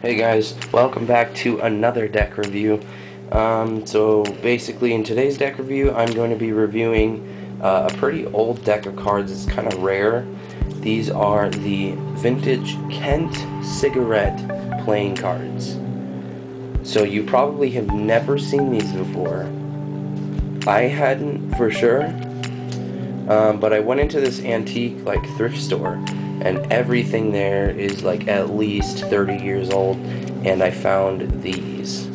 Hey guys, welcome back to another deck review. So basically in today's deck review I'm going to be reviewing a pretty old deck of cards. It's kind of rare. These are the vintage Kent cigarette playing cards. So you probably have never seen these before. I hadn't for sure, but I went into this antique thrift store and everything there is like at least 30 years old, and I found these.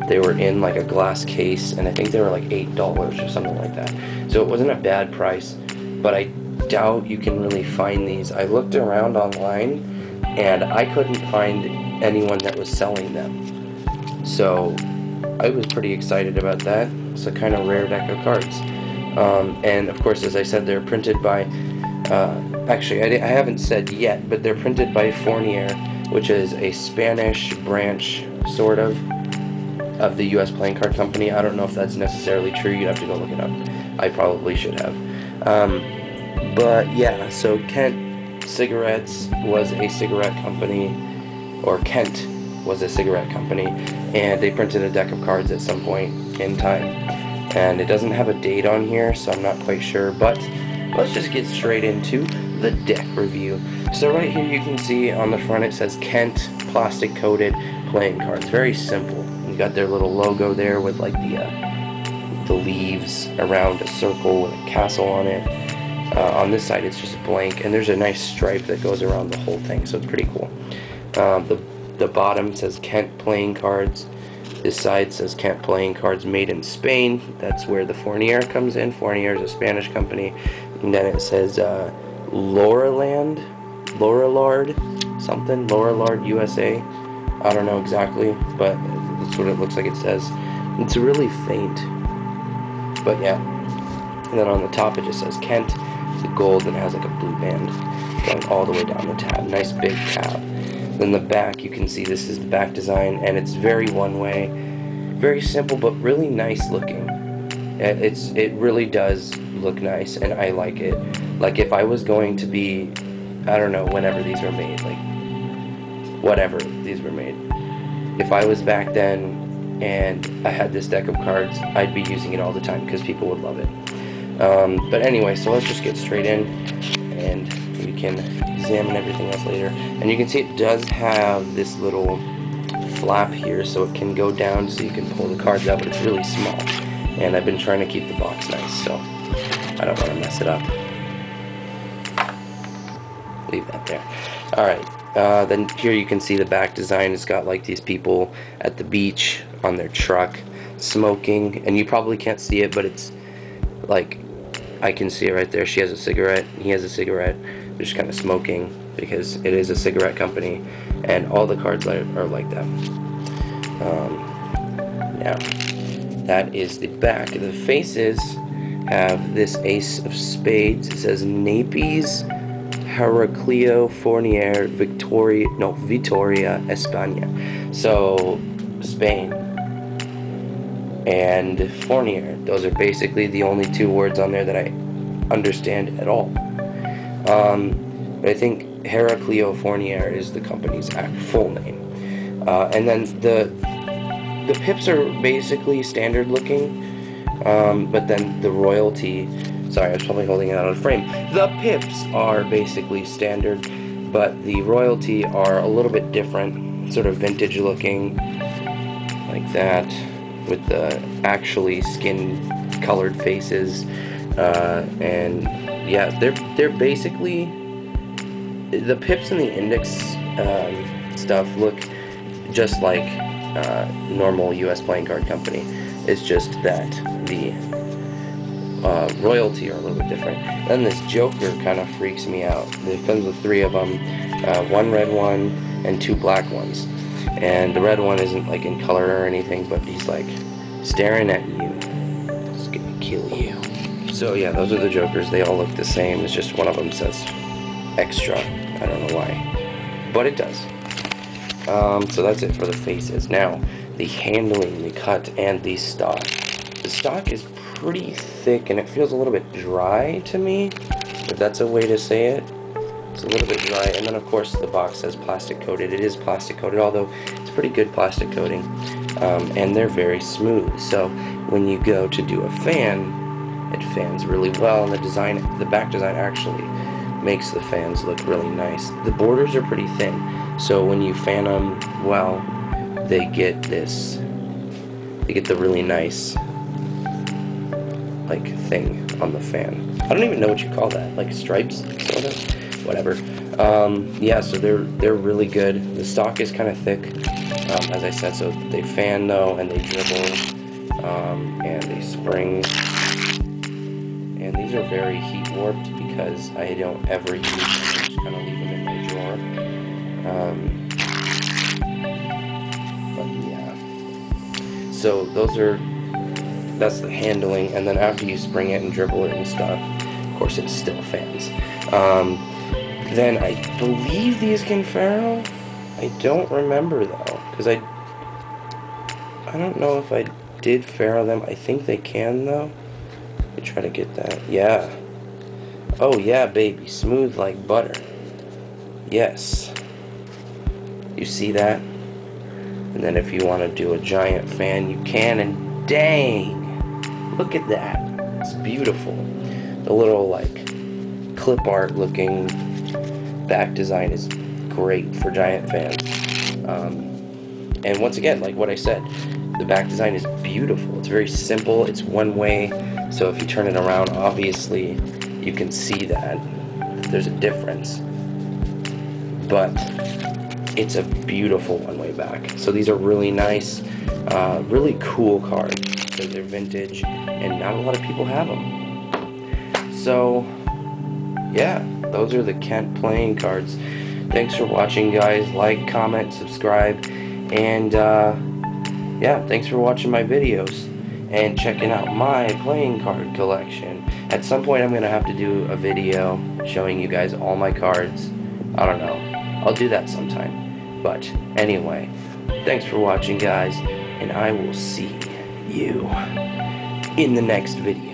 They were in like a glass case and I think they were like $8 or something like that, so it wasn't a bad price, but I doubt you can really find these. I looked around online and I couldn't find anyone that was selling them, so I was pretty excited about that. It's a kind of rare deck of cards. And of course, as I said, they're printed by, actually I haven't said yet, but they're printed by Fournier, which is a Spanish branch, sort of the US Playing Card Company. I don't know if that's necessarily true, you'd have to go look it up. I probably should have. But yeah, so Kent Cigarettes was a cigarette company, or Kent was a cigarette company, and they printed a deck of cards at some point in time. And it doesn't have a date on here, so I'm not quite sure, but let's just get straight into the deck review. So right here you can see on the front it says Kent plastic coated playing cards. Very simple. You got their little logo there with like the leaves around a circle with a castle on it. On this side it's just blank, and there's a nice stripe that goes around the whole thing, so it's pretty cool. The bottom says Kent playing cards. This side says Kent playing cards made in Spain. That's where the Fournier comes in. Fournier is a Spanish company. And then it says Lorillard, something, Lorillard USA. I don't know exactly, but that's what it looks like it says. It's really faint, but yeah. And then on the top it just says Kent. It's gold and it has like a blue band going all the way down the tab. Nice big tab. Then the back, you can see this is the back design, and it's very one-way, very simple but really nice looking. It really does look nice, and I like it. Like if I was going to be, I don't know, whenever these were made, like whatever these were made, if I was back then and I had this deck of cards, I'd be using it all the time because people would love it. But anyway, so let's just get straight in, and we can examine everything else later. And you can see it does have this little flap here, so it can go down so you can pull the cards out, but it's really small. And I've been trying to keep the box nice, so I don't want to mess it up. Leave that there. Alright, then here you can see the back design. It's got like these people at the beach on their truck smoking, and you probably can't see it, but it's like, I can see it right there. She has a cigarette, he has a cigarette. They're just kind of smoking because it is a cigarette company, and all the cards are like that. Now, that is the back. The faces have this ace of spades. It says Naples, Heraclio, Fournier, Vitoria, España. So, Spain and Fournier. Those are basically the only two words on there that I understand at all. But I think Heraclio Fournier is the company's full name. And then the pips are basically standard looking, but then the royalty, sorry, I was probably holding it out of frame. The pips are basically standard, but the royalty are a little bit different, sort of vintage looking, like that, with the actually skin colored faces. And yeah, they're basically, the pips and the index stuff look just like normal US Playing Card Company. It's just that the royalty are a little bit different. Then this Joker kind of freaks me out. It comes with 3 of them, 1 red one and 2 black ones. And the red one isn't like in color or anything, but he's like staring at you. He's gonna kill you. So yeah, those are the Jokers. They all look the same. It's just one of them says extra. I don't know why, but it does. So that's it for the faces. Now, the handling, the cut, and the stock. The stock is pretty thick, and it feels a little bit dry to me, if that's a way to say it. It's a little bit dry, and then of course the box says plastic coated. It is plastic coated, although it's pretty good plastic coating, and they're very smooth. So when you go to do a fan, it fans really well, and the back design actually makes the fans look really nice. The borders are pretty thin, so when you fan them well, they get the really nice like thing on the fan. I don't even know what you call that, like stripes, sort of, whatever. Yeah, so they're really good. The stock is kind of thick, as I said, so they fan though, and they dribble, and they spring. And these are very heat warped because I don't ever use them. I just kind of leave them in my drawer. But yeah. So that's the handling, and then after you spring it and dribble it and stuff, of course it still fans. Then I believe these can ferrule. I don't remember though, because I don't know if I did ferrule them. I think they can though. Let me try to get that. Yeah. Oh yeah, baby. Smooth like butter. Yes. You see that? And then if you want to do a giant fan, you can, and dang! Look at that. It's beautiful. The little, like, clip art looking back design is great for giant fans. And once again, like what I said, the back design is beautiful. It's very simple. It's one way. So if you turn it around, obviously you can see that there's a difference. But it's a beautiful one-way back. So these are really nice, really cool cards because they're vintage and not a lot of people have them. So yeah, those are the Kent playing cards. Thanks for watching, guys. Like, comment, subscribe, and yeah, thanks for watching my videos and checking out my playing card collection. At some point I'm gonna have to do a video showing you guys all my cards. I don't know, I'll do that sometime. But anyway, thanks for watching, guys, and I will see you in the next video.